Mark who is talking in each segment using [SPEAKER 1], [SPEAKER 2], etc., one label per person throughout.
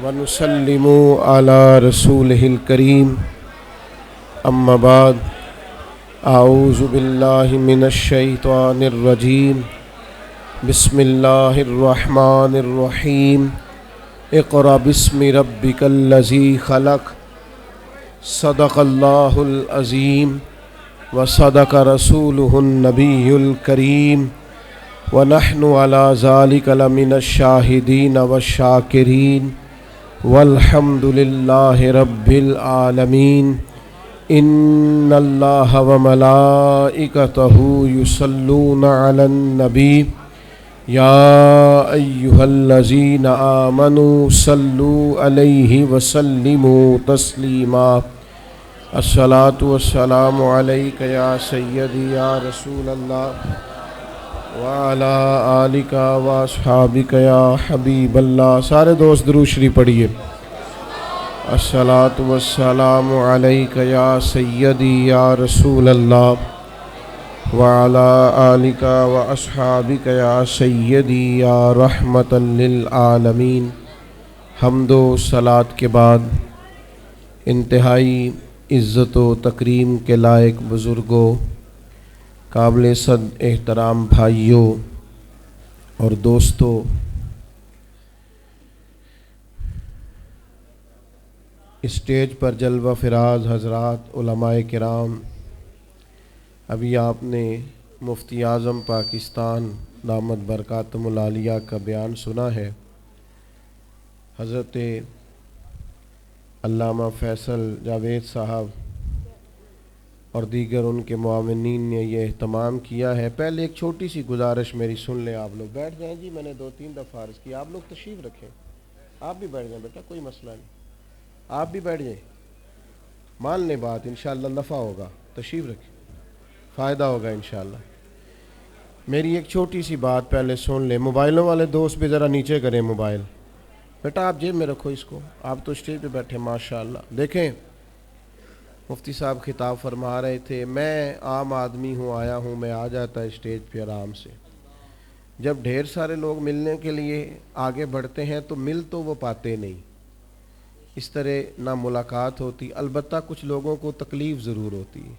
[SPEAKER 1] ونسلم علی رسولہ الکریم اما بعد اعوذ باللہ من الشیطان الرجیم بسم اللہ الرحمن الرحیم اقرأ باسم ربک الذی خلق صدق اللہ العظیم وصدق رسولہ النبی الکریم ونحن علی ذلک لمن الشاہدین والشاکرین والحمد للہ رب العالمین ان اللہ وملائکتہ یصلون علی النبی یا ایہا الذین آمنوا صلوا علیہ وسلموا تسلیما الصلاۃ والسلام علیک یا سیدی یا رسول اللہ وعلی آلک واصحابک یا حبیب اللہ۔ سارے دوست درود شریف پڑھیے۔ الصلاۃ والسلام علیک یا سیدی یا رسول اللہ وعلی آلک واصحابک یا سیدی یا رحمۃ للعالمین۔ حمد و صلوات کے بعد انتہائی عزت و تکریم کے لائق بزرگوں، قابل صد احترام بھائیوں اور دوستوں، اسٹیج پر جلوہ فراز حضرات علماء کرام، ابھی آپ نے مفتی اعظم پاکستان دامت برکاتہم العالیہ کا بیان سنا ہے۔ حضرت علامہ فیصل جاوید صاحب اور دیگر ان کے معاونین نے یہ اہتمام کیا ہے۔ پہلے ایک چھوٹی سی گزارش میری سن لیں، آپ لوگ بیٹھ جائیں جی، میں نے 2-3 دفعہ عرض کیا، آپ لوگ تشریف رکھیں، آپ بھی بیٹھ جائیں بیٹا، کوئی مسئلہ نہیں، آپ بھی بیٹھ جائیں، مان لیں بات، انشاءاللہ نفع ہوگا، تشریف رکھیں، فائدہ ہوگا انشاءاللہ۔ میری ایک چھوٹی سی بات پہلے سن لیں، موبائلوں والے دوست بھی ذرا نیچے کریں موبائل، بیٹا آپ جیب میں رکھو اس کو، آپ تو اسٹیج پہ بیٹھے ماشاءاللہ۔ دیکھیں مفتی صاحب خطاب فرما رہے تھے، میں عام آدمی ہوں، آیا ہوں، میں آ جاتا اسٹیج پہ آرام سے، جب ڈھیر سارے لوگ ملنے کے لیے آگے بڑھتے ہیں تو مل تو وہ پاتے نہیں، اس طرح نہ ملاقات ہوتی۔ البتہ کچھ لوگوں کو تکلیف ضرور ہوتی ہے،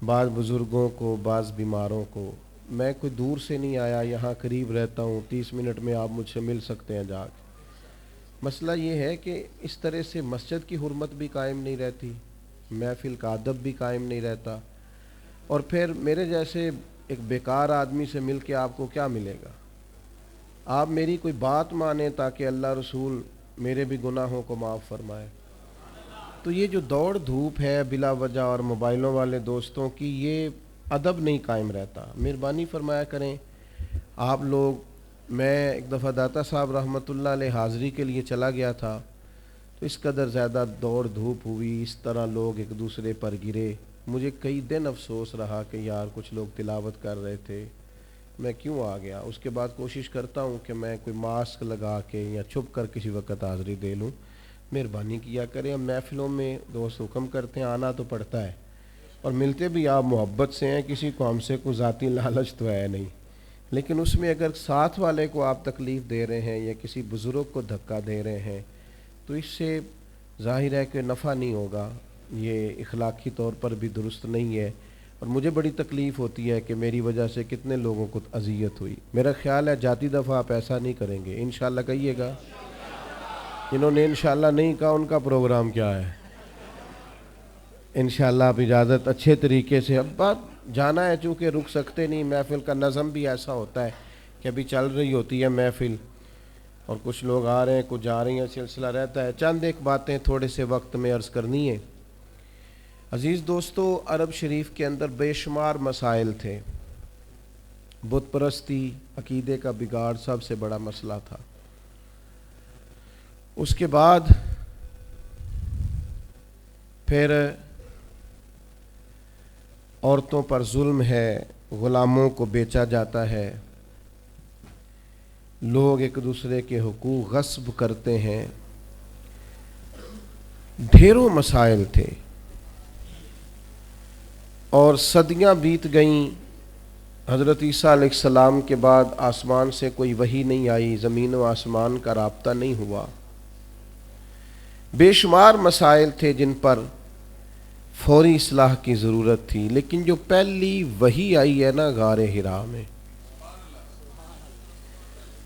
[SPEAKER 1] بعض بزرگوں کو، بعض بیماروں کو۔ میں کوئی دور سے نہیں آیا، یہاں قریب رہتا ہوں، 30 منٹ میں آپ مجھ سے مل سکتے ہیں جا کے۔ مسئلہ یہ ہے کہ اس طرح سے مسجد کی حرمت بھی قائم نہیں رہتی، محفل کا ادب بھی قائم نہیں رہتا، اور پھر میرے جیسے ایک بیکار آدمی سے مل کے آپ کو کیا ملے گا؟ آپ میری کوئی بات مانیں تاکہ اللہ رسول میرے بھی گناہوں کو معاف فرمائے۔ تو یہ جو دوڑ دھوپ ہے بلا وجہ اور موبائلوں والے دوستوں کی، یہ ادب نہیں قائم رہتا۔ مہربانی فرمایا کریں آپ لوگ۔ میں ایک دفعہ داتا صاحب رحمۃ اللہ علیہ حاضری کے لیے چلا گیا تھا، تو اس قدر زیادہ دوڑ دھوپ ہوئی، اس طرح لوگ ایک دوسرے پر گرے، مجھے کئی دن افسوس رہا کہ یار کچھ لوگ تلاوت کر رہے تھے، میں کیوں آ گیا۔ اس کے بعد کوشش کرتا ہوں کہ میں کوئی ماسک لگا کے یا چھپ کر کسی وقت حاضری دے لوں۔ مہربانی کیا کریں، ہم محفلوں میں دوست حکم کرتے ہیں، آنا تو پڑتا ہے، اور ملتے بھی آپ محبت سے ہیں، کسی کو ہم سے کوئی ذاتی لالچ تو ہے نہیں، لیکن اس میں اگر ساتھ والے کو آپ تکلیف دے رہے ہیں یا کسی بزرگ کو دھکا دے رہے ہیں تو اس سے ظاہر ہے کہ نفع نہیں ہوگا، یہ اخلاقی طور پر بھی درست نہیں ہے، اور مجھے بڑی تکلیف ہوتی ہے کہ میری وجہ سے کتنے لوگوں کو اذیت ہوئی۔ میرا خیال ہے جاتی دفعہ آپ ایسا نہیں کریں گے، انشاءاللہ کہیے گا۔ جنہوں نے انشاءاللہ نہیں کہا ان کا پروگرام کیا ہے؟ انشاءاللہ آپ اجازت اچھے طریقے سے، اب بات جانا ہے چونکہ رک سکتے نہیں، محفل کا نظم بھی ایسا ہوتا ہے کہ ابھی چل رہی ہوتی ہے محفل اور کچھ لوگ آ رہے ہیں کچھ جا رہی ہیں، سلسلہ رہتا ہے۔ چند ایک باتیں تھوڑے سے وقت میں عرض کرنی ہے۔ عزیز دوستو، عرب شریف کے اندر بے شمار مسائل تھے، بت پرستی، عقیدے کا بگاڑ سب سے بڑا مسئلہ تھا۔ اس کے بعد پھر عورتوں پر ظلم ہے، غلاموں کو بیچا جاتا ہے، لوگ ایک دوسرے کے حقوق غصب کرتے ہیں، ڈھیروں مسائل تھے، اور صدیاں بیت گئیں۔ حضرت عیسیٰ علیہ السلام کے بعد آسمان سے کوئی وحی نہیں آئی، زمین و آسمان کا رابطہ نہیں ہوا، بے شمار مسائل تھے جن پر فوری اصلاح کی ضرورت تھی، لیکن جو پہلی وحی آئی ہے نا غار حرا میں،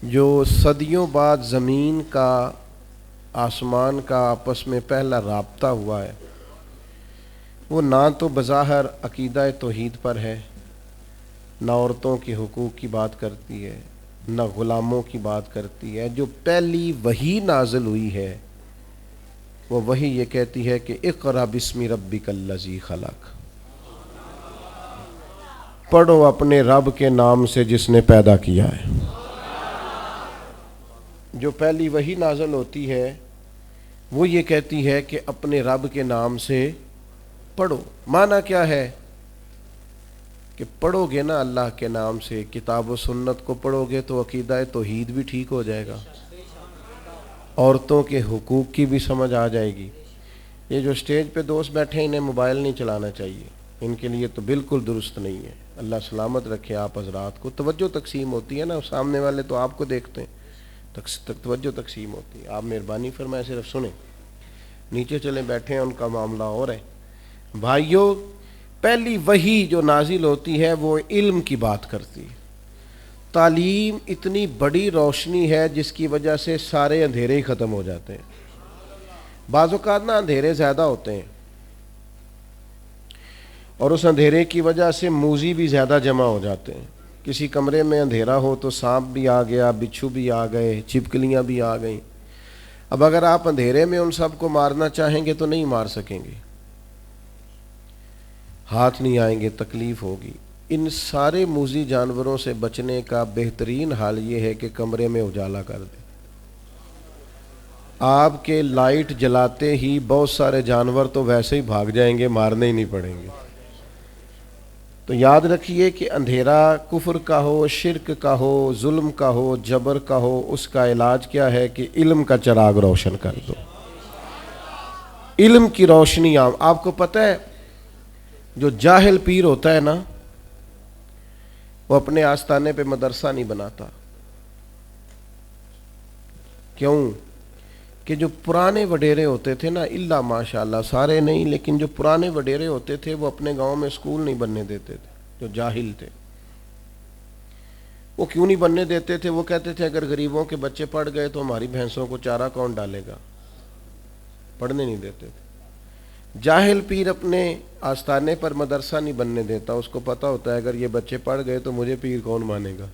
[SPEAKER 1] جو صدیوں بعد زمین کا آسمان کا آپس میں پہلا رابطہ ہوا ہے، وہ نہ تو بظاہر عقیدہ توحید پر ہے، نہ عورتوں کے حقوق کی بات کرتی ہے، نہ غلاموں کی بات کرتی ہے۔ جو پہلی وحی نازل ہوئی ہے وہ وحی یہ کہتی ہے کہ اقرأ بسم ربک الذی خلق، پڑھو اپنے رب کے نام سے جس نے پیدا کیا ہے۔ جو پہلی وحی نازل ہوتی ہے وہ یہ کہتی ہے کہ اپنے رب کے نام سے پڑھو۔ معنی کیا ہے کہ پڑھو گے نا اللہ کے نام سے، کتاب و سنت کو پڑھو گے تو عقیدہ توحید بھی ٹھیک ہو جائے گا، عورتوں کے حقوق کی بھی سمجھ آ جائے گی۔ یہ جو سٹیج پہ دوست بیٹھے ہیں انہیں موبائل نہیں چلانا چاہیے، ان کے لیے تو بالکل درست نہیں ہے۔ اللہ سلامت رکھے آپ حضرات کو۔ توجہ تقسیم ہوتی ہے نا، سامنے والے تو آپ کو دیکھتے ہیں، توجہ تقسیم ہوتی ہے۔ آپ مہربانی فرمائیں صرف سنیں، نیچے چلے بیٹھے ہیں ان کا معاملہ اور ہے۔ بھائیوں، پہلی وحی جو نازل ہوتی ہے وہ علم کی بات کرتی ہے۔ تعلیم اتنی بڑی روشنی ہے جس کی وجہ سے سارے اندھیرے ہی ختم ہو جاتے ہیں۔ بعض اوقات نا اندھیرے زیادہ ہوتے ہیں اور اس اندھیرے کی وجہ سے موذی بھی زیادہ جمع ہو جاتے ہیں۔ کسی کمرے میں اندھیرا ہو تو سانپ بھی آ گیا، بچھو بھی آ گئے، چھپکلیاں بھی آ گئیں۔ اب اگر آپ اندھیرے میں ان سب کو مارنا چاہیں گے تو نہیں مار سکیں گے، ہاتھ نہیں آئیں گے، تکلیف ہوگی۔ ان سارے موذی جانوروں سے بچنے کا بہترین حال یہ ہے کہ کمرے میں اجالا کر دیں۔ آپ کے لائٹ جلاتے ہی بہت سارے جانور تو ویسے ہی بھاگ جائیں گے، مارنے ہی نہیں پڑیں گے۔ تو یاد رکھیے کہ اندھیرا کفر کا ہو، شرک کا ہو، ظلم کا ہو، جبر کا ہو، اس کا علاج کیا ہے کہ علم کا چراغ روشن کر دو۔ علم کی روشنی عام۔ آپ کو پتہ ہے جو جاہل پیر ہوتا ہے نا وہ اپنے آستانے پہ مدرسہ نہیں بناتا۔ کیوں؟ کہ جو پرانے وڈیرے ہوتے تھے نا، اللہ ماشاءاللہ سارے نہیں، لیکن جو پرانے وڈیرے ہوتے تھے وہ اپنے گاؤں میں اسکول نہیں بننے دیتے تھے۔ جو جاہل تھے وہ کیوں نہیں بننے دیتے تھے؟ وہ کہتے تھے اگر غریبوں کے بچے پڑھ گئے تو ہماری بھینسوں کو چارہ کون ڈالے گا، پڑھنے نہیں دیتے تھے۔ جاہل پیر اپنے آستانے پر مدرسہ نہیں بننے دیتا، اس کو پتہ ہوتا ہے اگر یہ بچے پڑھ گئے تو مجھے پیر کون مانے گا،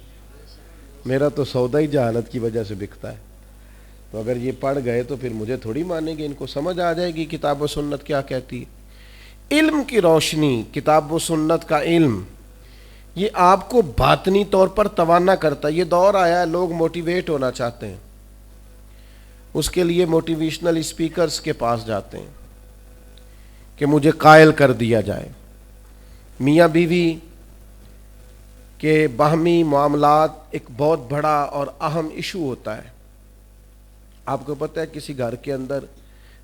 [SPEAKER 1] میرا تو سودا ہی جہالت کی وجہ سے بکتا ہے، تو اگر یہ پڑھ گئے تو پھر مجھے تھوڑی مانیں گے، ان کو سمجھ آ جائے گی کتاب و سنت کیا کہتی ہے۔ علم کی روشنی، کتاب و سنت کا علم، یہ آپ کو باطنی طور پر توانا کرتا ہے۔ یہ دور آیا ہے لوگ موٹیویٹ ہونا چاہتے ہیں، اس کے لیے موٹیویشنل اسپیکرز کے پاس جاتے ہیں کہ مجھے قائل کر دیا جائے۔ میاں بیوی کے باہمی معاملات ایک بہت بڑا اور اہم ایشو ہوتا ہے۔ آپ کو پتہ ہے کسی گھر کے اندر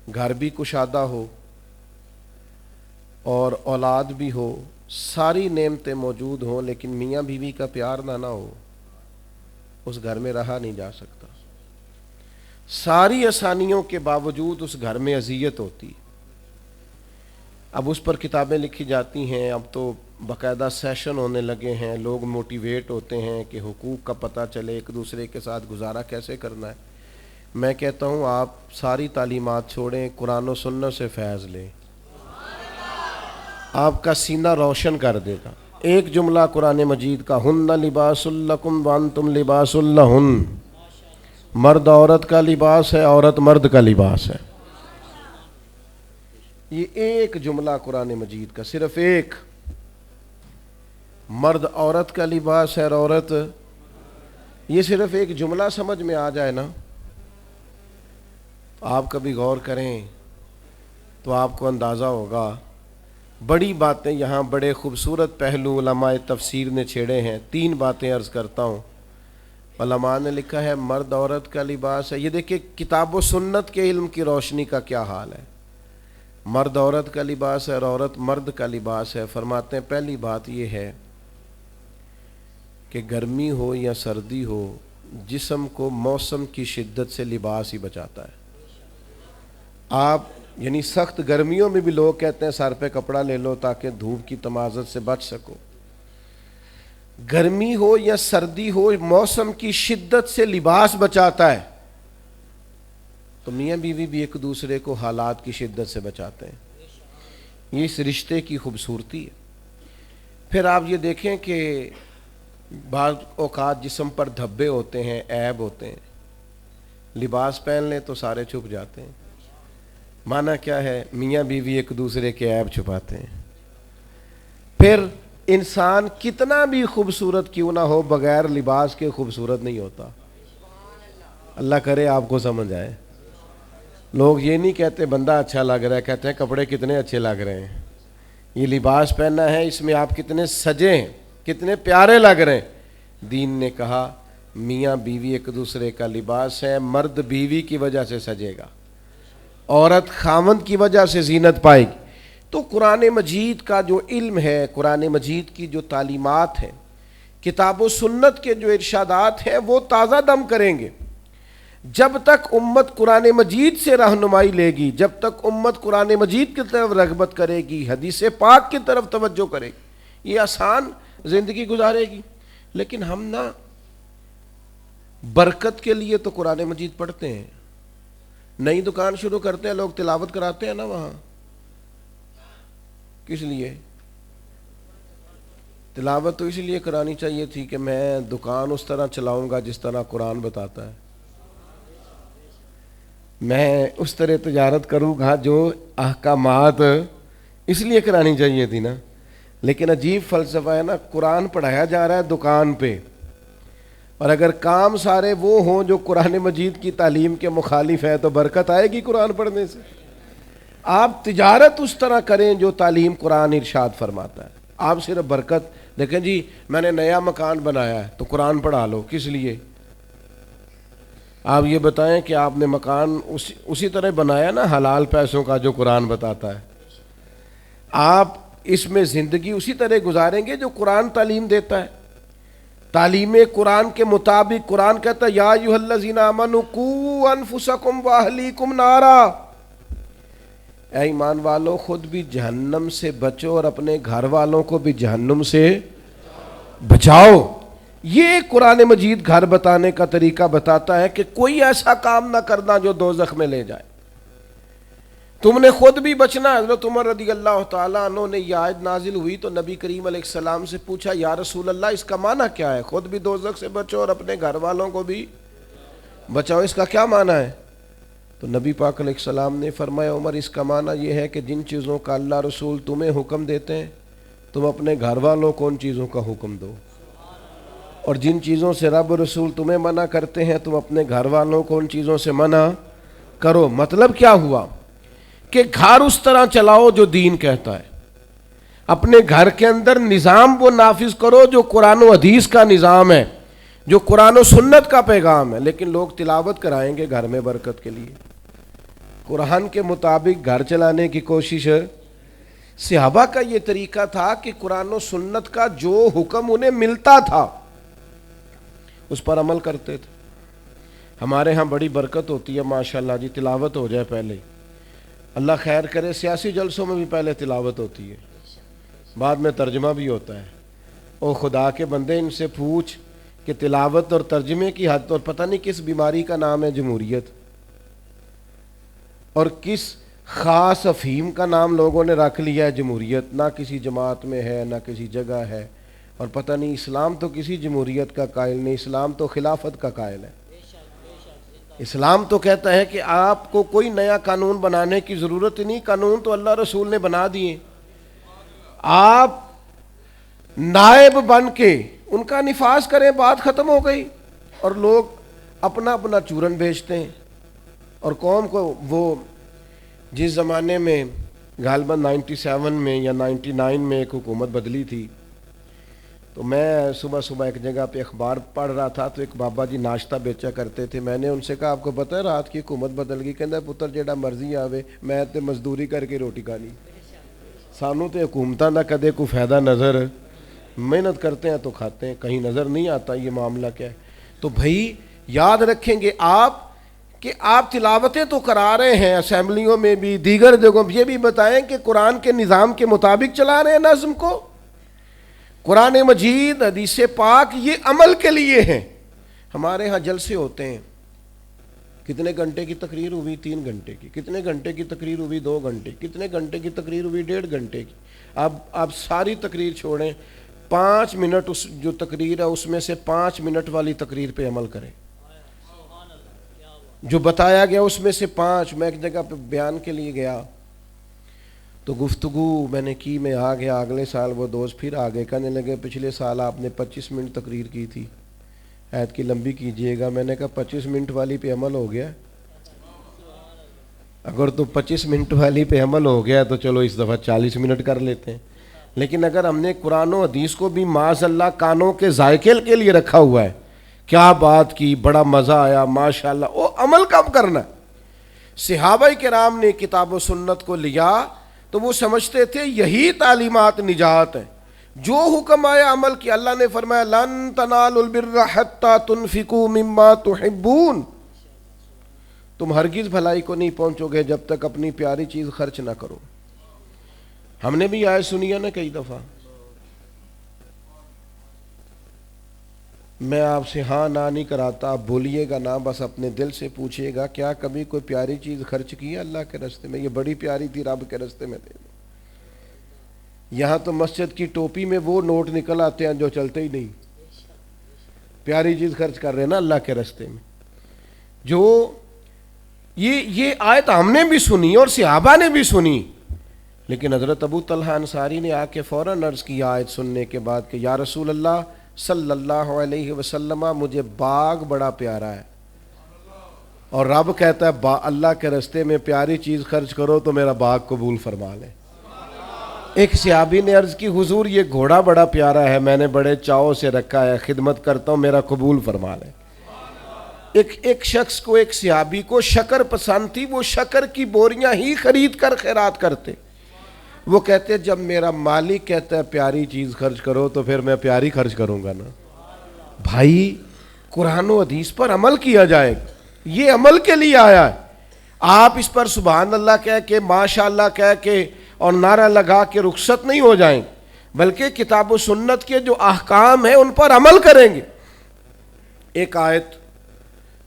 [SPEAKER 1] گھر بھی کشادہ ہو اور اولاد بھی ہو، ساری نعمتیں موجود ہوں، لیکن میاں بیوی کا پیار نہ ہو، اس گھر میں رہا نہیں جا سکتا۔ ساری آسانیوں کے باوجود اس گھر میں اذیت ہوتی۔ اب اس پر کتابیں لکھی جاتی ہیں، اب تو باقاعدہ سیشن ہونے لگے ہیں، لوگ موٹیویٹ ہوتے ہیں کہ حقوق کا پتہ چلے، ایک دوسرے کے ساتھ گزارا کیسے کرنا ہے۔ میں کہتا ہوں آپ ساری تعلیمات چھوڑیں، قرآن و سنت سے فیض لیں، آپ کا سینہ روشن کر دے گا۔ ایک جملہ قرآن مجید کا، ہن لباس لکم وانتم لباس لہن، مرد عورت کا لباس ہے، عورت مرد کا لباس ہے۔ یہ ایک جملہ قرآن مجید کا، صرف ایک، مرد عورت کا لباس ہے اور عورت، یہ صرف ایک جملہ سمجھ میں آ جائے نا، آپ کبھی غور کریں تو آپ کو اندازہ ہوگا۔ بڑی باتیں یہاں، بڑے خوبصورت پہلو علماء تفسیر نے چھیڑے ہیں۔ 3 باتیں عرض کرتا ہوں۔ علماء نے لکھا ہے مرد عورت کا لباس ہے۔ یہ دیکھیں کتاب و سنت کے علم کی روشنی کا کیا حال ہے۔ مرد عورت کا لباس ہے اور عورت مرد کا لباس ہے۔ فرماتے ہیں پہلی بات یہ ہے کہ گرمی ہو یا سردی ہو، جسم کو موسم کی شدت سے لباس ہی بچاتا ہے۔ آپ یعنی سخت گرمیوں میں بھی لوگ کہتے ہیں سر پہ کپڑا لے لو تاکہ دھوپ کی تمازت سے بچ سکو. گرمی ہو یا سردی ہو، موسم کی شدت سے لباس بچاتا ہے. تو میاں بیوی بھی ایک دوسرے کو حالات کی شدت سے بچاتے ہیں. یہ اس رشتے کی خوبصورتی ہے. پھر آپ یہ دیکھیں کہ بعض اوقات جسم پر دھبے ہوتے ہیں، عیب ہوتے ہیں، لباس پہن لیں تو سارے چھپ جاتے ہیں. معنی کیا ہے؟ میاں بیوی ایک دوسرے کے عیب چھپاتے ہیں. پھر انسان کتنا بھی خوبصورت کیوں نہ ہو، بغیر لباس کے خوبصورت نہیں ہوتا. اللہ کرے آپ کو سمجھ آئے. لوگ یہ نہیں کہتے بندہ اچھا لگ رہا ہے، کہتے ہیں کپڑے کتنے اچھے لگ رہے ہیں. یہ لباس پہننا ہے، اس میں آپ کتنے سجے ہیں، کتنے پیارے لگ رہے ہیں. دین نے کہا میاں بیوی ایک دوسرے کا لباس ہے. مرد بیوی کی وجہ سے سجے گا، عورت خاوند کی وجہ سے زینت پائے گی. تو قرآن مجید کا جو علم ہے، قرآن مجید کی جو تعلیمات ہیں، کتاب و سنت کے جو ارشادات ہیں، وہ تازہ دم کریں گے. جب تک امت قرآن مجید سے رہنمائی لے گی، جب تک امت قرآن مجید کی طرف رغبت کرے گی، حدیث پاک کی طرف توجہ کرے گی، یہ آسان زندگی گزارے گی. لیکن ہم نا برکت کے لیے تو قرآن مجید پڑھتے ہیں. نئی دکان شروع کرتے ہیں، لوگ تلاوت کراتے ہیں نا وہاں. کس لیے تلاوت؟ تو اس لیے کرانی چاہیے تھی کہ میں دکان اس طرح چلاؤں گا جس طرح قرآن بتاتا ہے. میں اس طرح تجارت کروں گا جو احکامات، اس لیے کرانی چاہیے تھی نا. لیکن عجیب فلسفہ ہے نا، قرآن پڑھایا جا رہا ہے دکان پہ، اور اگر کام سارے وہ ہوں جو قرآن مجید کی تعلیم کے مخالف ہے تو برکت آئے گی قرآن پڑھنے سے؟ آپ تجارت اس طرح کریں جو تعلیم قرآن ارشاد فرماتا ہے. آپ صرف برکت دیکھیں جی میں نے نیا مکان بنایا ہے تو قرآن پڑھا لو. کس لیے؟ آپ یہ بتائیں کہ آپ نے مکان اسی طرح بنایا نا حلال پیسوں کا جو قرآن بتاتا ہے. آپ اس میں زندگی اسی طرح گزاریں گے جو قرآن تعلیم دیتا ہے. تعلیم قرآن کے مطابق قرآن کہتا ہے یا ایھا الذین آمنوا قوا انفسکم واہلیکم نارا، اے ایمان والو خود بھی جہنم سے بچو اور اپنے گھر والوں کو بھی جہنم سے بچاؤ. یہ قرآن مجید گھر بتانے کا طریقہ بتاتا ہے کہ کوئی ایسا کام نہ کرنا جو دوزخ میں لے جائے. تم نے خود بھی بچنا. حضرت عمر رضی اللہ تعالیٰ عنہ نے یہ آیت نازل ہوئی تو نبی کریم علیہ السلام سے پوچھا یا رسول اللہ اس کا معنی کیا ہے؟ خود بھی دوزخ سے بچو اور اپنے گھر والوں کو بھی بچاؤ، اس کا کیا معنی ہے؟ تو نبی پاک علیہ السلام نے فرمایا عمر اس کا معنی یہ ہے کہ جن چیزوں کا اللہ رسول تمہیں حکم دیتے ہیں تم اپنے گھر والوں کو ان چیزوں کا حکم دو، اور جن چیزوں سے رب رسول تمہیں منع کرتے ہیں تم اپنے گھر والوں کو ان چیزوں سے منع کرو. مطلب کیا ہوا کہ گھر اس طرح چلاؤ جو دین کہتا ہے. اپنے گھر کے اندر نظام وہ نافذ کرو جو قرآن و حدیث کا نظام ہے، جو قرآن و سنت کا پیغام ہے. لیکن لوگ تلاوت کرائیں گے گھر میں برکت کے لیے، قرآن کے مطابق گھر چلانے کی کوشش. صحابہ کا یہ طریقہ تھا کہ قرآن و سنت کا جو حکم انہیں ملتا تھا اس پر عمل کرتے تھے. ہمارے ہاں بڑی برکت ہوتی ہے ماشاءاللہ جی، تلاوت ہو جائے پہلے. اللہ خیر کرے، سیاسی جلسوں میں بھی پہلے تلاوت ہوتی ہے، بعد میں ترجمہ بھی ہوتا ہے. او خدا کے بندے ان سے پوچھ کہ تلاوت اور ترجمے کی حد، اور پتہ نہیں کس بیماری کا نام ہے جمہوریت، اور کس خاص افہیم کا نام لوگوں نے رکھ لیا ہے جمہوریت. نہ کسی جماعت میں ہے نہ کسی جگہ ہے، اور پتہ نہیں اسلام تو کسی جمہوریت کا قائل نہیں، اسلام تو خلافت کا قائل ہے. اسلام تو کہتا ہے کہ آپ کو کوئی نیا قانون بنانے کی ضرورت نہیں، قانون تو اللہ رسول نے بنا دیے. آپ نائب بن کے ان کا نفاذ کریں، بات ختم ہو گئی. اور لوگ اپنا اپنا چورن بیچتے ہیں. اور قوم کو وہ جس زمانے میں غالباً 97 میں یا 99 میں ایک حکومت بدلی تھی، تو میں صبح صبح ایک جگہ پہ اخبار پڑھ رہا تھا تو ایک بابا جی ناشتہ بیچا کرتے تھے. میں نے ان سے کہا آپ کو پتہ ہے رات کی حکومت بدل گئی؟ کہندا پتر جیڑا مرضی آوے میں تے مزدوری کر کے روٹی کھانی، سانوں تے حکومتاں دا کدے کوئی فائدہ نظر، محنت کرتے ہیں تو کھاتے ہیں، کہیں نظر نہیں آتا یہ معاملہ کیا ہے. تو بھائی یاد رکھیں گے آپ کہ آپ تلاوتیں تو کرا رہے ہیں اسمبلیوں میں بھی دیگر جگہوں، یہ بھی بتائیں کہ قرآن کے نظام کے مطابق چلا رہے ہیں نظم کو؟ قرآن مجید، حدیث پاک یہ عمل کے لیے ہیں۔ ہمارے ہاں جلسے ہوتے ہیں، کتنے گھنٹے کی تقریر ہوئی؟ 3 گھنٹے کی۔ کتنے گھنٹے کی تقریر ہوئی؟ 2 گھنٹے۔ کتنے گھنٹے کی تقریر ہوئی؟ 1.5 گھنٹے کی۔ اب آپ ساری تقریر چھوڑیں، 5 منٹ اس جو تقریر ہے اس میں سے 5 منٹ والی تقریر پہ عمل کریں، جو بتایا گیا اس میں سے 5۔ میں ایک جگہ پہ بیان کے لیے گیا تو گفتگو میں نے کی، میں آ گیا، اگلے سال وہ دوست پھر آ گئے، کہنے لگے پچھلے سال آپ نے 25 منٹ تقریر کی تھی، ایت کی لمبی کیجئے گا۔ میں نے کہا 25 منٹ والی پہ عمل ہو گیا؟ اگر تو 25 منٹ والی پہ عمل ہو گیا تو چلو اس دفعہ 40 منٹ کر لیتے ہیں، لیکن اگر ہم نے قرآن و حدیث کو بھی معاذ اللہ کانوں کے ذائقے کے لیے رکھا ہوا ہے، کیا بات کی، بڑا مزہ آیا، ماشاءاللہ، وہ عمل کب کرنا ہے؟ صحابہ کرام نے کتاب و سنت کو لیا تو وہ سمجھتے تھے یہی تعلیمات نجات ہے، جو حکم آیا عمل کیا۔ اللہ نے فرمایا لن تنالوا البر حتی تنفقوا مما تحبون، تم ہرگز بھلائی کو نہیں پہنچو گے جب تک اپنی پیاری چیز خرچ نہ کرو۔ ہم نے بھی آیت سنی ہے نا کئی دفعہ۔ میں آپ سے ہاں نہ نہیں کراتا، آپ بولیے گا نا، بس اپنے دل سے پوچھئے گا کیا کبھی کوئی پیاری چیز خرچ کی ہے اللہ کے راستے میں؟ یہ بڑی پیاری تھی، رب کے راستے میں دے دو۔ یہاں تو مسجد کی ٹوپی میں وہ نوٹ نکل آتے ہیں جو چلتے ہی نہیں۔ پیاری چیز خرچ کر رہے ہیں نا اللہ کے راستے میں۔ جو یہ آیت ہم نے بھی سنی اور صحابہ نے بھی سنی، لیکن حضرت ابو طلحہ انصاری نے آ کے فوراً عرض کی آیت سننے کے بعد کہ یا رسول اللہ صلی اللہ علیہ وسلم، مجھے باغ بڑا پیارا ہے، اور رب کہتا ہے اللہ کے راستے میں پیاری چیز خرچ کرو تو میرا باغ قبول فرما لے۔ ایک صحابی نے عرض کی حضور یہ گھوڑا بڑا پیارا ہے، میں نے بڑے چاؤ سے رکھا ہے، خدمت کرتا ہوں، میرا قبول فرما لے۔ ایک شخص کو، ایک صحابی کو شکر پسند تھی، وہ شکر کی بوریاں ہی خرید کر خیرات کرتے۔ وہ کہتے جب میرا مالک کہتا ہے پیاری چیز خرچ کرو تو پھر میں پیاری خرچ کروں گا نا۔ بھائی قرآن و حدیث پر عمل کیا جائے، یہ عمل کے لیے آیا ہے۔ آپ اس پر سبحان اللہ کہہ کے، ماشاء اللہ کہہ کے اور نعرہ لگا کے رخصت نہیں ہو جائیں، بلکہ کتاب و سنت کے جو احکام ہیں ان پر عمل کریں گے۔ ایک آیت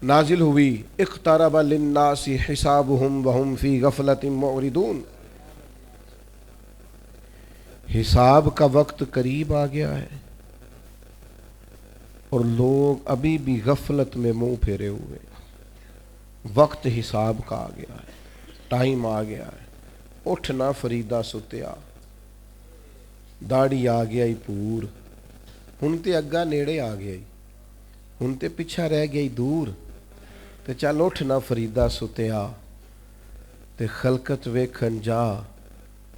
[SPEAKER 1] نازل ہوئی اقترب للناس حسابهم وهم فی غفلۃ معرضون، حساب کا وقت قریب آ گیا ہے اور لوگ ابھی بھی غفلت میں منہ پھیرے ہوئے۔ وقت حساب کا آ گیا ہے، ٹائم آ گیا ہے، اٹھنا فریدہ ستیا، داڑھی آ گیا ہی پور، ہن تے اگا نیڑے آ گیا ہی، ہن تے پیچھا رہ گیا ہی دور، تے چل اٹھنا فریدہ ستیا تے خلقت ویکھن جا،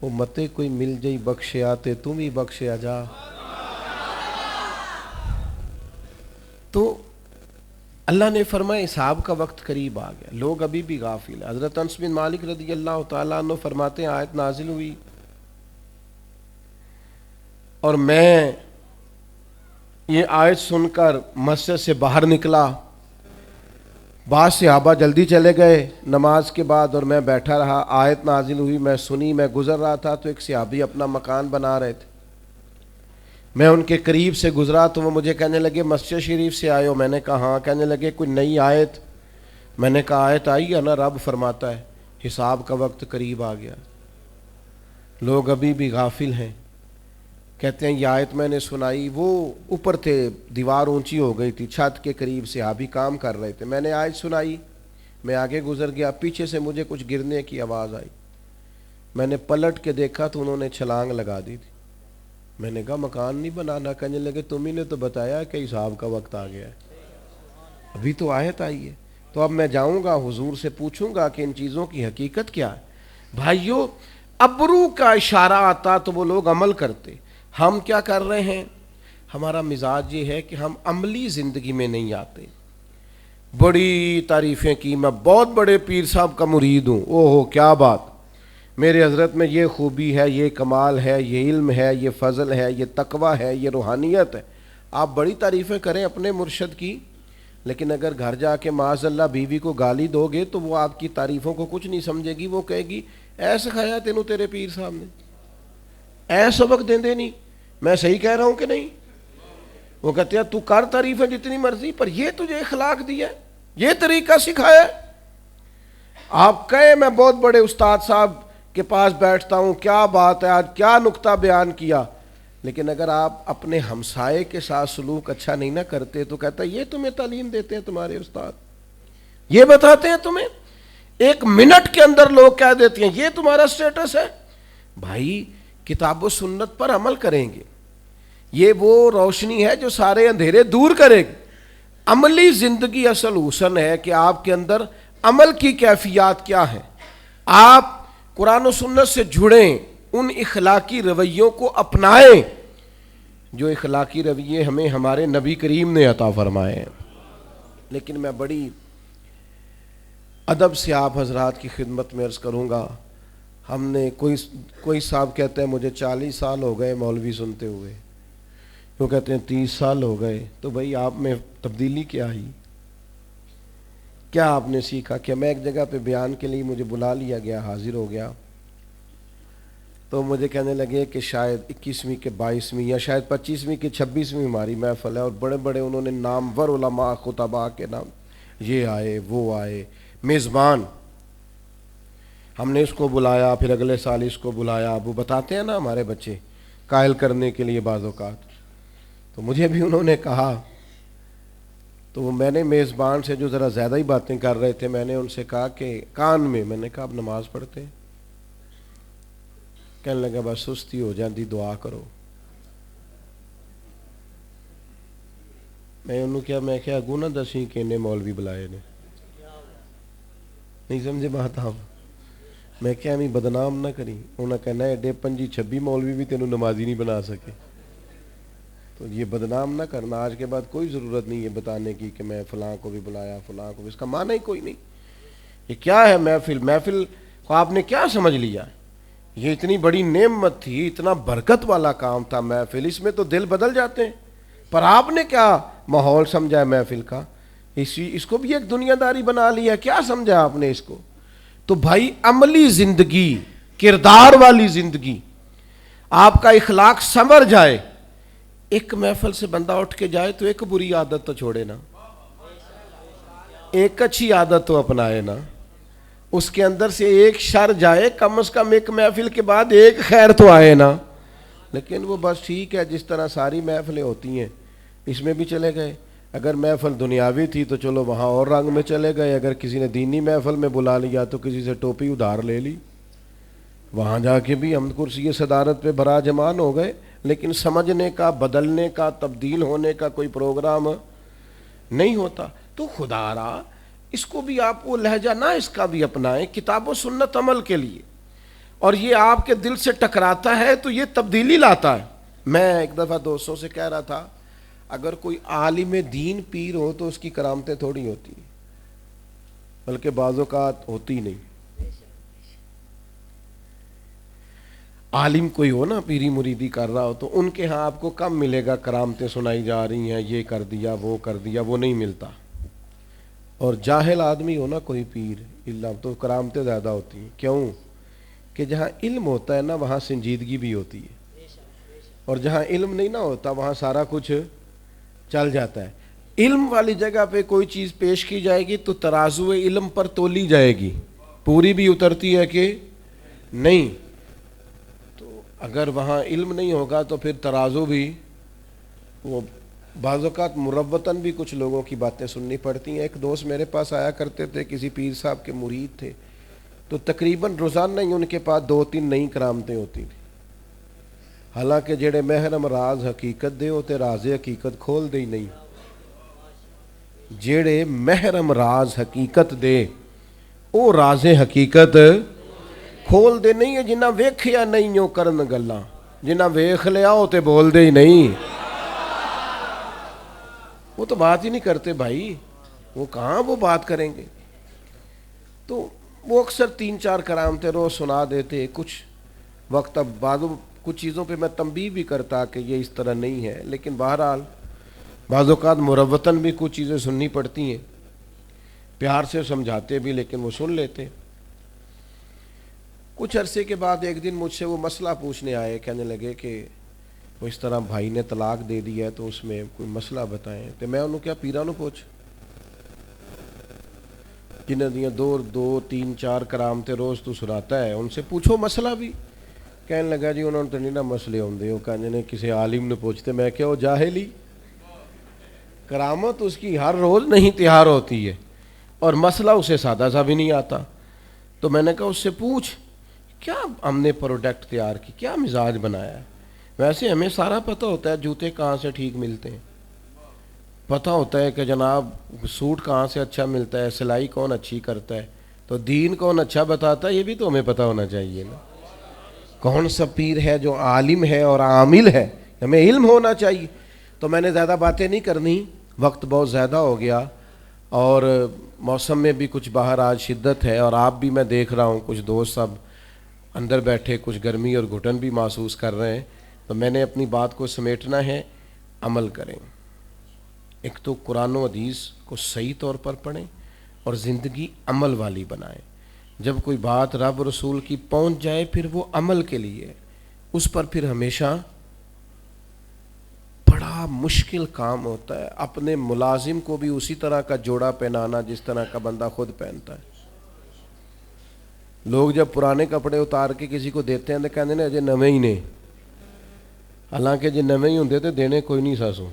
[SPEAKER 1] وہ متے کوئی مل جائی بخشیا تے تم ہی بخشیا جا۔ تو اللہ نے فرمایا حساب کا وقت قریب آ گیا، لوگ ابھی بھی غافل ہیں۔ حضرت انس بن مالک رضی اللہ تعالیٰ عنہ فرماتے ہیں آیت نازل ہوئی اور میں یہ آیت سن کر مسجد سے باہر نکلا، بعض صحابہ جلدی چلے گئے نماز کے بعد اور میں بیٹھا رہا۔ آیت نازل ہوئی، میں سنی، میں گزر رہا تھا تو ایک صحابی اپنا مکان بنا رہے تھے، میں ان کے قریب سے گزرا تو وہ مجھے کہنے لگے مسجد شریف سے آئے ہو؟ میں نے کہا ہاں۔ کہنے لگے کوئی نئی آیت؟ میں نے کہا آیت آئی ہے نا، رب فرماتا ہے حساب کا وقت قریب آ گیا، لوگ ابھی بھی غافل ہیں۔ کہتے ہیں یہ آیت میں نے سنائی، وہ اوپر تھے، دیوار اونچی ہو گئی تھی، چھت کے قریب صحابی کام کر رہے تھے، میں نے آیت سنائی، میں آگے گزر گیا، پیچھے سے مجھے کچھ گرنے کی آواز آئی، میں نے پلٹ کے دیکھا تو انہوں نے چھلانگ لگا دی تھی۔ میں نے کہا مکان نہیں بنانا؟ کہنے لگے تم ہی نے تو بتایا کہ حساب کا وقت آ گیا ہے، ابھی تو آیت آئی ہے۔ تو اب میں جاؤں گا حضور سے پوچھوں گا کہ ان چیزوں کی حقیقت کیا ہے۔ بھائیو ابرو کا اشارہ آتا تو وہ لوگ عمل کرتے، ہم کیا کر رہے ہیں؟ ہمارا مزاج یہ ہے کہ ہم عملی زندگی میں نہیں آتے۔ بڑی تعریفیں کی، میں بہت بڑے پیر صاحب کا مرید ہوں، اوہ کیا بات، میرے حضرت میں یہ خوبی ہے، یہ کمال ہے، یہ علم ہے، یہ فضل ہے، یہ تقوی ہے، یہ روحانیت ہے۔ آپ بڑی تعریفیں کریں اپنے مرشد کی، لیکن اگر گھر جا کے معاذ اللہ بیوی کو گالی دو گے تو وہ آپ کی تعریفوں کو کچھ نہیں سمجھے گی، وہ کہے گی اے سکھایا تینوں تیرے پیر صاحب نے، اے سبق دیں دے نہیں، میں صحیح کہہ رہا ہوں کہ نہیں؟ وہ کہتے ہیں تو کر تعریفیں جتنی مرضی، پر یہ تجھے اخلاق دیا ہے، یہ طریقہ سکھایا ہے۔ آپ کہیں میں بہت بڑے استاد صاحب کے پاس بیٹھتا ہوں، کیا بات ہے، آج کیا نکتہ بیان کیا، لیکن اگر آپ اپنے ہمسائے کے ساتھ سلوک اچھا نہیں نہ کرتے تو کہتا ہے یہ تمہیں تعلیم دیتے ہیں تمہارے استاد، یہ بتاتے ہیں تمہیں، ایک منٹ کے اندر لوگ کہہ دیتے ہیں یہ تمہارا سٹیٹس ہے۔ بھائی کتاب و سنت پر عمل کریں گے، یہ وہ روشنی ہے جو سارے اندھیرے دور کرے گی۔ عملی زندگی اصل حسن ہے کہ آپ کے اندر عمل کی کیفیات کیا ہیں، آپ قرآن و سنت سے جڑیں، ان اخلاقی رویوں کو اپنائیں جو اخلاقی رویے ہمیں ہمارے نبی کریم نے عطا فرمائے ہیں۔ لیکن میں بڑی ادب سے آپ حضرات کی خدمت میں عرض کروں گا، ہم نے کوئی صاحب کہتے ہیں مجھے 40 سال ہو گئے مولوی سنتے ہوئے، وہ کہتے ہیں 30 سال ہو گئے، تو بھئی آپ میں تبدیلی کیا آئی؟ کیا آپ نے سیکھا؟ کہ میں ایک جگہ پہ بیان کے لیے مجھے بلا لیا گیا، حاضر ہو گیا، تو مجھے کہنے لگے کہ شاید 21ویں کے 22ویں یا شاید 25ویں کے 26ویں ہماری محفل ہے، اور بڑے بڑے انہوں نے نامور علماء خطباء کے نام، یہ آئے وہ آئے، میزبان، ہم نے اس کو بلایا، پھر اگلے سال اس کو بلایا، وہ بتاتے ہیں نا ہمارے بچے قائل کرنے کے لیے بعض اوقات، تو مجھے بھی انہوں نے کہا، تو وہ میں نے میزبان سے جو ذرا زیادہ ہی باتیں کر رہے تھے، میں نے ان سے کہا کہ کان میں نے کہا اب نماز پڑھتے ہیں، کہنے لگا بس سستی ہو جاندی، دعا کرو۔ میں انہوں کیا میں کیا اگوں نہ دسی کہ انہیں مولوی بلائے نے، نہیں سمجھے بات آپ، میں کیا میں بدنام نہ کری، انہوں نے کہنا ایڈے 25-26 مولوی بھی تینوں نمازی نہیں بنا سکے، تو یہ بدنام نہ کرنا، آج کے بعد کوئی ضرورت نہیں ہے بتانے کی کہ میں فلاں کو بھی بلایا، فلاں کو بھی، اس کا معنی ہی کوئی نہیں۔ یہ کیا ہے محفل کو آپ نے کیا سمجھ لیا؟ یہ اتنی بڑی نعمت تھی، اتنا برکت والا کام تھا محفل، اس میں تو دل بدل جاتے ہیں، پر آپ نے کیا ماحول سمجھا ہے محفل کا؟ اس کو بھی ایک دنیا داری بنا لیا، کیا سمجھا آپ نے اس کو؟ تو بھائی عملی زندگی، کردار والی زندگی، آپ کا اخلاق سنور جائے، ایک محفل سے بندہ اٹھ کے جائے تو ایک بری عادت تو چھوڑے نا، ایک اچھی عادت تو اپنائے نا، اس کے اندر سے ایک شر جائے، کم از کم ایک محفل کے بعد ایک خیر تو آئے نا۔ لیکن وہ بس ٹھیک ہے جس طرح ساری محفلیں ہوتی ہیں اس میں بھی چلے گئے، اگر محفل دنیاوی تھی تو چلو وہاں اور رنگ میں چلے گئے، اگر کسی نے دینی محفل میں بلا لیا تو کسی سے ٹوپی ادھار لے لی، وہاں جا کے بھی ہم کرسی صدارت پہ براجمان ہو گئے، لیکن سمجھنے کا، بدلنے کا، تبدیل ہونے کا کوئی پروگرام نہیں ہوتا۔ تو خدا را اس کو بھی آپ وہ لہجہ نہ اس کا بھی اپنائیں کتاب و سنت عمل کے لیے، اور یہ آپ کے دل سے ٹکراتا ہے تو یہ تبدیلی لاتا ہے۔ میں ایک دفعہ دوستوں سے کہہ رہا تھا اگر کوئی عالم دین پیر ہو تو اس کی کرامتیں تھوڑی ہوتی ہیں، بلکہ بعض اوقات ہوتی نہیں۔ عالم کوئی ہو نا پیری مریدی کر رہا ہو تو ان کے ہاں آپ کو کم ملے گا، کرامتیں سنائی جا رہی ہیں، یہ کر دیا وہ کر دیا، وہ نہیں ملتا۔ اور جاہل آدمی ہو نا کوئی پیر اللہ تو کرامتیں زیادہ ہوتی ہیں، کیوں کہ جہاں علم ہوتا ہے نا وہاں سنجیدگی بھی ہوتی ہے، اور جہاں علم نہیں نہ ہوتا وہاں سارا کچھ چل جاتا ہے۔ علم والی جگہ پہ کوئی چیز پیش کی جائے گی تو ترازو علم پر تولی جائے گی، پوری بھی اترتی ہے کہ نہیں، تو اگر وہاں علم نہیں ہوگا تو پھر ترازو بھی، وہ بعض اوقات مروتاً بھی کچھ لوگوں کی باتیں سننی پڑتی ہیں۔ ایک دوست میرے پاس آیا کرتے تھے، کسی پیر صاحب کے مرید تھے، تو تقریباً روزانہ ہی ان کے پاس 2-3 نئی کرامتیں ہوتی تھیں، حالانکہ جڑے محرم راز حقیقت دے ہوتے راز حقیقت کھول دے ہی نہیں، جڑے محرم راز حقیقت دے او راز حقیقت کھول دے نہیں ہے، جنہ ویکھیا نہیں او کرن گلاں، جنہ ویکھ لیا او تے بول دے ہی نہیں، وہ تو بات ہی نہیں کرتے بھائی، وہ کہاں وہ بات کریں گے۔ تو وہ اکثر 3-4 کرامتیں روز سنا دیتے، کچھ وقت اب بعض کچھ چیزوں پہ میں تنبیہ بھی کرتا کہ یہ اس طرح نہیں ہے، لیکن بہرحال بعض اوقات مربتاً بھی کچھ چیزیں سننی پڑتی ہیں، پیار سے سمجھاتے بھی لیکن وہ سن لیتے۔ کچھ عرصے کے بعد ایک دن مجھ سے وہ مسئلہ پوچھنے آئے، کہنے لگے کہ وہ اس طرح بھائی نے طلاق دے دی ہے تو اس میں کوئی مسئلہ بتائیں۔ تو میں انہوں کیا پیرانوں پوچھ جنہیں دیاں دو تین چار کرامتے روز تو سناتا ہے، ان سے پوچھو مسئلہ بھی۔ کہنے لگا جی انہوں نے تو نہیں نا مسئلے ہوندے، وہ کہنے نے کسی عالم نے پوچھتے۔ میں کہ وہ جاہلی، کرامت اس کی ہر روز نہیں تیار ہوتی ہے، اور مسئلہ اسے سادہ سا بھی نہیں آتا۔ تو میں نے کہا اس سے پوچھ کیا ہم نے پروڈکٹ تیار کی، کیا مزاج بنایا ہے۔ ویسے ہمیں سارا پتہ ہوتا ہے جوتے کہاں سے ٹھیک ملتے ہیں، پتہ ہوتا ہے کہ جناب سوٹ کہاں سے اچھا ملتا ہے، سلائی کون اچھی کرتا ہے، تو دین کون اچھا بتاتا ہے یہ بھی تو ہمیں پتہ ہونا چاہیے نا۔ کون سا پیر ہے جو عالم ہے اور عامل ہے، ہمیں علم ہونا چاہیے۔ تو میں نے زیادہ باتیں نہیں کرنی، وقت بہت زیادہ ہو گیا، اور موسم میں بھی کچھ باہر آج شدت ہے، اور آپ بھی میں دیکھ رہا ہوں کچھ دوست سب اندر بیٹھے کچھ گرمی اور گھٹن بھی محسوس کر رہے ہیں۔ تو میں نے اپنی بات کو سمیٹنا ہے، عمل کریں۔ ایک تو قرآن و حدیث کو صحیح طور پر پڑھیں اور زندگی عمل والی بنائیں۔ جب کوئی بات رب رسول کی پہنچ جائے پھر وہ عمل کے لیے، اس پر پھر ہمیشہ بڑا مشکل کام ہوتا ہے اپنے ملازم کو بھی اسی طرح کا جوڑا پہنانا جس طرح کا بندہ خود پہنتا ہے۔ لوگ جب پرانے کپڑے اتار کے کسی کو دیتے ہیں تو کہتے ہیں اجے نویں ہی نے، حالانکہ جی نویں ہی ہوندے تو دینے کوئی نہیں ساسو،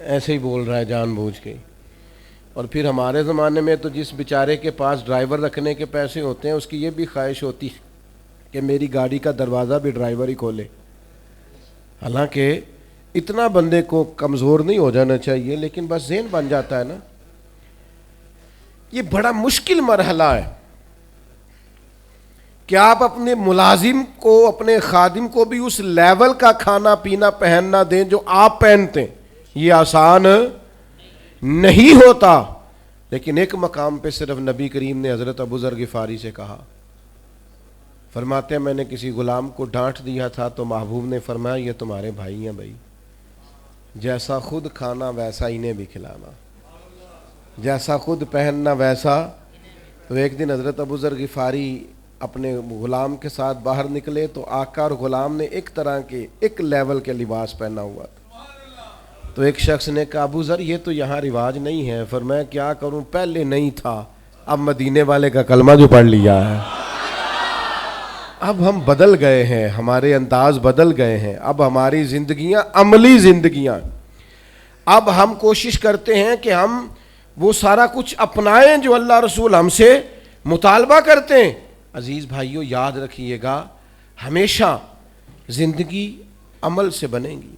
[SPEAKER 1] ایسے ہی بول رہا ہے جان بوجھ کے۔ اور پھر ہمارے زمانے میں تو جس بیچارے کے پاس ڈرائیور رکھنے کے پیسے ہوتے ہیں اس کی یہ بھی خواہش ہوتی کہ میری گاڑی کا دروازہ بھی ڈرائیور ہی کھولے۔ حالانکہ اتنا بندے کو کمزور نہیں ہو جانا چاہیے، لیکن بس ذہن بن جاتا ہے نا۔ یہ بڑا مشکل مرحلہ ہے کہ آپ اپنے ملازم کو، اپنے خادم کو بھی اس لیول کا کھانا پینا پہننا دیں جو آپ پہنتے ہیں۔ یہ آسان نہیں ہوتا، لیکن ایک مقام پہ صرف نبی کریم نے حضرت ابو ذر غفاری سے کہا، فرماتے ہیں میں نے کسی غلام کو ڈانٹ دیا تھا تو محبوب نے فرمایا یہ تمہارے بھائی ہیں بھائی، جیسا خود کھانا ویسا انہیں بھی کھلانا، جیسا خود پہننا ویسا۔ تو ایک دن حضرت ابو ذر غفاری اپنے غلام کے ساتھ باہر نکلے تو آقا اور غلام نے ایک طرح کے ایک لیول کے لباس پہنا ہوا تھا۔ تو ایک شخص نے کہا ابو ذر یہ تو یہاں رواج نہیں ہے۔ فرمایا کیا کروں، پہلے نہیں تھا، اب مدینے والے کا کلمہ جو پڑھ لیا ہے، اب ہم بدل گئے ہیں، ہمارے انداز بدل گئے ہیں، اب ہماری زندگیاں عملی زندگیاں، اب ہم کوشش کرتے ہیں کہ ہم وہ سارا کچھ اپنائیں جو اللہ رسول ہم سے مطالبہ کرتے ہیں۔ عزیز بھائیوں یاد رکھیے گا ہمیشہ زندگی عمل سے بنے گی۔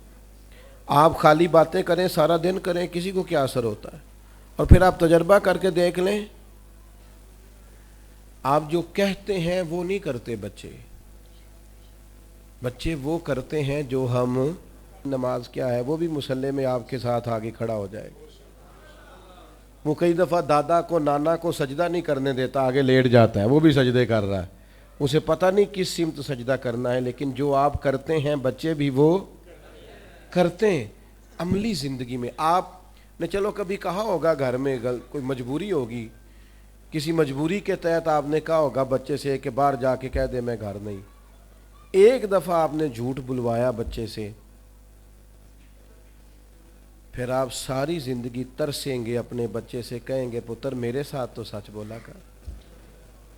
[SPEAKER 1] آپ خالی باتیں کریں سارا دن کریں، کسی کو کیا اثر ہوتا ہے؟ اور پھر آپ تجربہ کر کے دیکھ لیں، آپ جو کہتے ہیں وہ نہیں کرتے بچے وہ کرتے ہیں جو ہم۔ نماز کیا ہے، وہ بھی مصلی میں آپ کے ساتھ آگے کھڑا ہو جائے گا۔ وہ کئی دفعہ دادا کو نانا کو سجدہ نہیں کرنے دیتا، آگے لیٹ جاتا ہے، وہ بھی سجدے کر رہا ہے، اسے پتہ نہیں کس سمت سجدہ کرنا ہے، لیکن جو آپ کرتے ہیں بچے بھی وہ کرتے ہیں عملی زندگی میں۔ آپ نے چلو کبھی کہا ہوگا گھر میں کوئی مجبوری ہوگی، کسی مجبوری کے تحت آپ نے کہا ہوگا بچے سے کہ باہر جا کے کہہ دے میں گھر نہیں۔ ایک دفعہ آپ نے جھوٹ بلوایا بچے سے، پھر آپ ساری زندگی ترسیں گے اپنے بچے سے، کہیں گے پتر میرے ساتھ تو سچ بولا کر،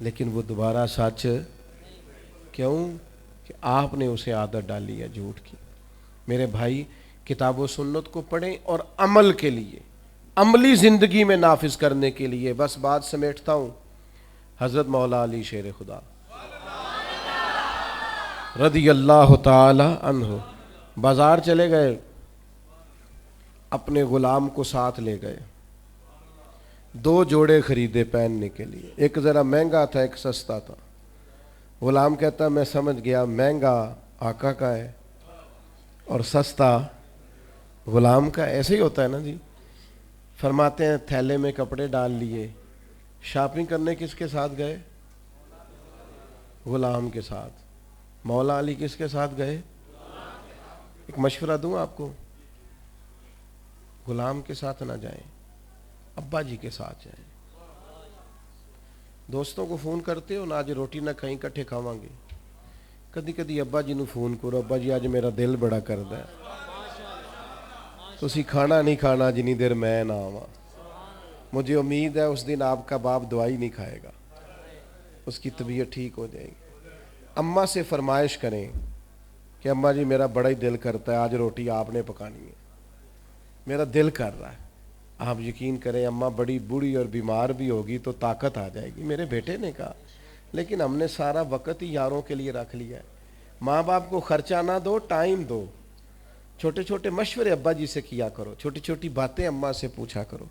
[SPEAKER 1] لیکن وہ دوبارہ سچ کیوں؟ کہ آپ نے اسے عادت ڈالی ہے جھوٹ کی۔ میرے بھائی کتاب و سنت کو پڑھیں اور عمل کے لیے، عملی زندگی میں نافذ کرنے کے لیے۔ بس بات سمیٹتا ہوں، حضرت مولا علی شیر خدا رضی اللہ تعالی عنہ بازار چلے گئے، اپنے غلام کو ساتھ لے گئے، 2 جوڑے خریدے پہننے کے لیے، ایک ذرا مہنگا تھا ایک سستا تھا۔ غلام کہتا میں سمجھ گیا مہنگا آقا کا ہے اور سستا غلام کا، ایسے ہی ہوتا ہے نا جی۔ فرماتے ہیں تھیلے میں کپڑے ڈال لیے، شاپنگ کرنے کس کے ساتھ گئے؟ غلام کے ساتھ۔ مولا علی کس کے ساتھ گئے؟ ایک مشورہ دوں آپ کو، غلام کے ساتھ نہ جائیں، ابا جی کے ساتھ جائیں۔ دوستوں کو فون کرتے ہو نا، آج روٹی نہ کھائیں کٹھے کھاواں گے، کدی کدی ابا جی نو فون کرو، ابا جی آج میرا دل بڑا کردا ہے، تسی کھانا نہیں کھانا جنی دیر میں نہ آواں، مجھے امید ہے اس دن آپ کا باپ دوائی نہیں کھائے گا، اس کی طبیعت ٹھیک ہو جائے گی۔ اماں سے فرمائش کریں کہ اماں جی میرا بڑا ہی دل کرتا ہے، آج روٹی آپ نے پکانی ہے، میرا دل کر رہا ہے۔ آپ یقین کریں اماں بڑی بوڑھی اور بیمار بھی ہوگی تو طاقت آ جائے گی۔ میرے بیٹے نے کہا لیکن ہم نے سارا وقت ہی یاروں کے لیے رکھ لیا ہے، ماں باپ کو خرچہ نہ دو، ٹائم دو، چھوٹے چھوٹے مشورے ابا جی سے کیا کرو، چھوٹی چھوٹی باتیں اماں سے پوچھا کرو۔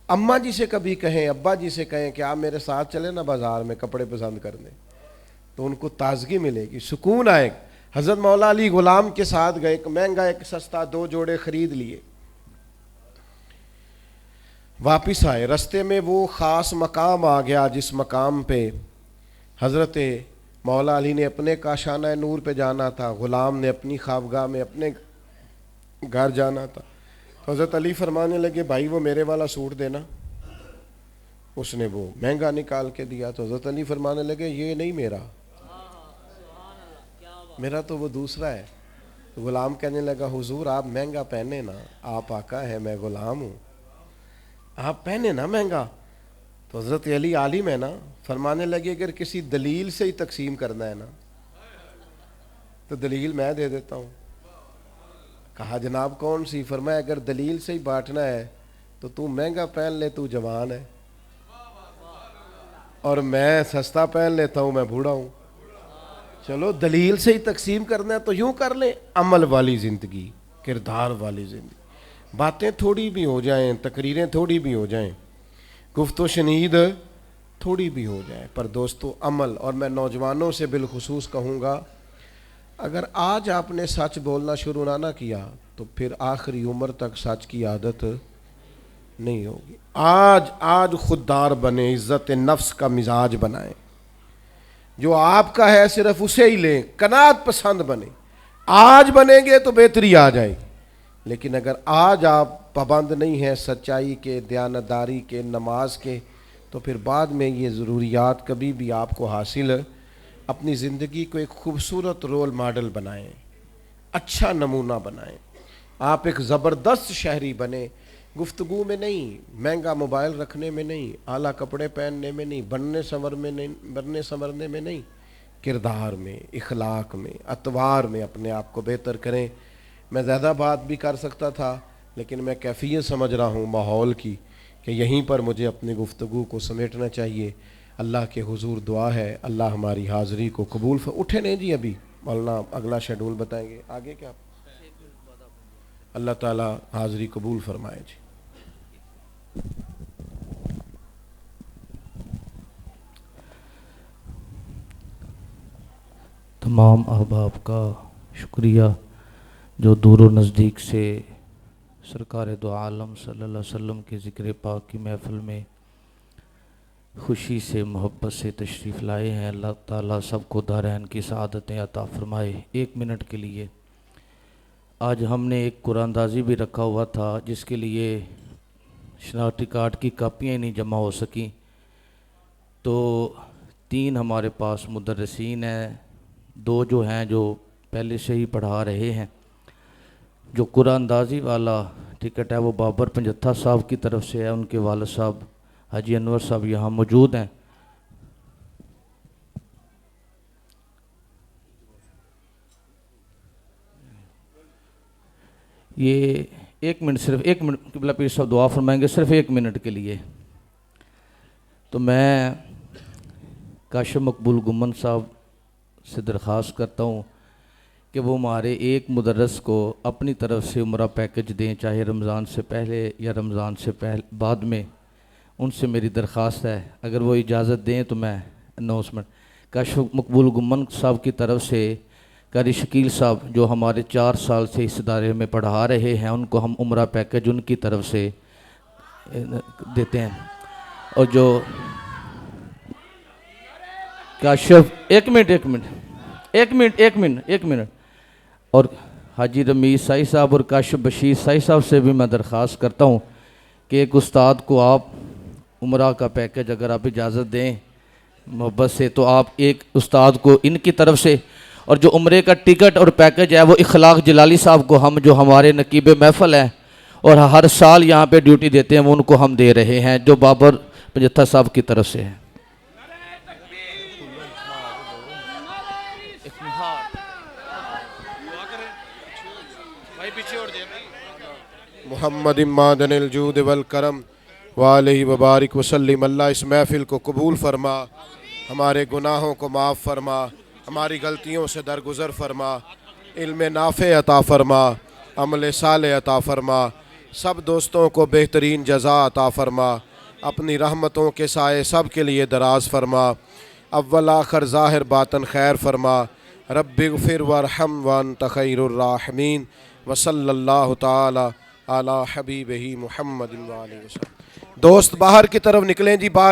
[SPEAKER 1] اماں جی سے کبھی کہیں، ابا جی سے کہیں کہ آپ میرے ساتھ چلیں نا بازار میں کپڑے پسند کرنے، تو ان کو تازگی ملے گی، سکون آئے گا۔ حضرت مولا علی غلام کے ساتھ گئے، ایک مہنگا ایک سستا 2 جوڑے خرید لیے، واپس آئے، رستے میں وہ خاص مقام آ گیا جس مقام پہ حضرت مولا علی نے اپنے کاشانہ نور پہ جانا تھا، غلام نے اپنی خوابگاہ میں اپنے گھر جانا تھا۔ تو حضرت علی فرمانے لگے بھائی وہ میرے والا سوٹ دینا، اس نے وہ مہنگا نکال کے دیا، تو حضرت علی فرمانے لگے یہ نہیں میرا تو وہ دوسرا ہے۔ تو غلام کہنے لگا حضور آپ مہنگا پہنے نا، آپ آقا ہے میں غلام ہوں، آپ پہنے نا مہنگا۔ تو حضرت علی عالم ہے نا، فرمانے لگے اگر کسی دلیل سے ہی تقسیم کرنا ہے نا تو دلیل میں دے دیتا ہوں۔ کہا جناب کون سی؟ فرمایا اگر دلیل سے ہی بانٹنا ہے تو مہنگا پہن لے، تو جوان ہے، اور میں سستا پہن لیتا ہوں، میں بوڑھا ہوں۔ چلو دلیل سے ہی تقسیم کرنا ہے تو یوں کر لیں، عمل والی زندگی، کردار والی زندگی، باتیں تھوڑی بھی ہو جائیں، تقریریں تھوڑی بھی ہو جائیں، گفت و شنید تھوڑی بھی ہو جائے، پر دوستو عمل۔ اور میں نوجوانوں سے بالخصوص کہوں گا اگر آج آپ نے سچ بولنا شروع نہ کیا تو پھر آخری عمر تک سچ کی عادت نہیں ہوگی۔ آج خوددار بنے، عزت نفس کا مزاج بنائیں، جو آپ کا ہے صرف اسے ہی لیں، قناعت پسند بنے۔ آج بنیں گے تو بہتری آ جائے گی، لیکن اگر آج آپ پابند نہیں ہیں سچائی کے، دیانتداری کے، نماز کے، تو پھر بعد میں یہ ضروریات کبھی بھی آپ کو حاصل۔ اپنی زندگی کو ایک خوبصورت رول ماڈل بنائیں، اچھا نمونہ بنائیں، آپ ایک زبردست شہری بنیں، گفتگو میں نہیں، مہنگا موبائل رکھنے میں نہیں، اعلیٰ کپڑے پہننے میں نہیں، بننے سنورنے میں نہیں، کردار میں، اخلاق میں، اطوار میں اپنے آپ کو بہتر کریں۔ میں زیادہ بات بھی کر سکتا تھا لیکن میں کیفیت سمجھ رہا ہوں ماحول کی کہ یہیں پر مجھے اپنی گفتگو کو سمیٹنا چاہیے۔ اللہ کے حضور دعا ہے اللہ ہماری حاضری کو قبول اٹھے نہیں جی، ابھی مولانا اگلا شیڈول بتائیں گے آگے کیا، اللہ تعالی حاضری قبول فرمائے جی۔
[SPEAKER 2] تمام احباب کا شکریہ جو دور و نزدیک سے سرکار دو عالم صلی اللہ علیہ وسلم کے ذکر پاک کی محفل میں خوشی سے محبت سے تشریف لائے ہیں۔ اللہ تعالیٰ سب کو دارین کی سعادتیں عطا فرمائے۔ 1 منٹ کے لیے آج ہم نے ایک قرآن اندازی بھی رکھا ہوا تھا جس کے لیے شناختی کارڈ کی کاپیاں نہیں جمع ہو سکیں، تو 3 ہمارے پاس مدرسین ہیں، 2 جو ہیں جو پہلے سے ہی پڑھا رہے ہیں۔ جو قرآن اندازی والا ٹکٹ ہے وہ بابر پنجتھا صاحب کی طرف سے ہے، ان کے والد صاحب حاجی انور صاحب یہاں موجود ہیں۔ یہ 1 منٹ، صرف 1 منٹ، قبلہ پیر صاحب دعا فرمائیں گے صرف 1 منٹ کے لیے۔ تو میں کاشف مقبول گمن صاحب سے درخواست کرتا ہوں کہ وہ ہمارے ایک مدرس کو اپنی طرف سے عمرہ پیکج دیں، چاہے رمضان سے پہلے یا رمضان سے بعد میں، ان سے میری درخواست ہے، اگر وہ اجازت دیں تو میں اناؤنسمنٹ۔ کاشف مقبول گمن صاحب کی طرف سے قاری شکیل صاحب جو ہمارے 4 سال سے اس ادارے میں پڑھا رہے ہیں، ان کو ہم عمرہ پیکج ان کی طرف سے دیتے ہیں۔ اور جو کاشف، 1 منٹ اور حاجی رمیز سائی صاحب اور کاشف بشیر سائی صاحب سے بھی میں درخواست کرتا ہوں کہ ایک استاد کو آپ عمرہ کا پیکج اگر آپ اجازت دیں محبت سے، تو آپ ایک استاد کو ان کی طرف سے، اور جو عمرے کا ٹکٹ اور پیکج ہے وہ اخلاق جلالی صاحب کو ہم جو ہمارے نقیب محفل ہیں اور ہر سال یہاں پہ ڈیوٹی دیتے ہیں وہ ان کو ہم دے رہے ہیں، جو بابر پنجتھا صاحب کی طرف سے ہے۔
[SPEAKER 1] محمد مادن الجود والکرم وآلہ وبارک وسلم۔ اللہ اس محفل کو قبول فرما، ہمارے گناہوں کو معاف فرما، ہماری غلطیوں سے درگزر فرما، علم نافع عطا فرما، عمل صالح عطا فرما، سب دوستوں کو بہترین جزا عطا فرما، اپنی رحمتوں کے سائے سب کے لیے دراز فرما، اول آخر ظاہر باطن خیر فرما، رب اغفر وارحم وانت خیر الراحمین، وصلی اللہ تعالی علی حبیبہ محمد وآلہ وسلم۔ دوست باہر کی طرف نکلیں جی، باہر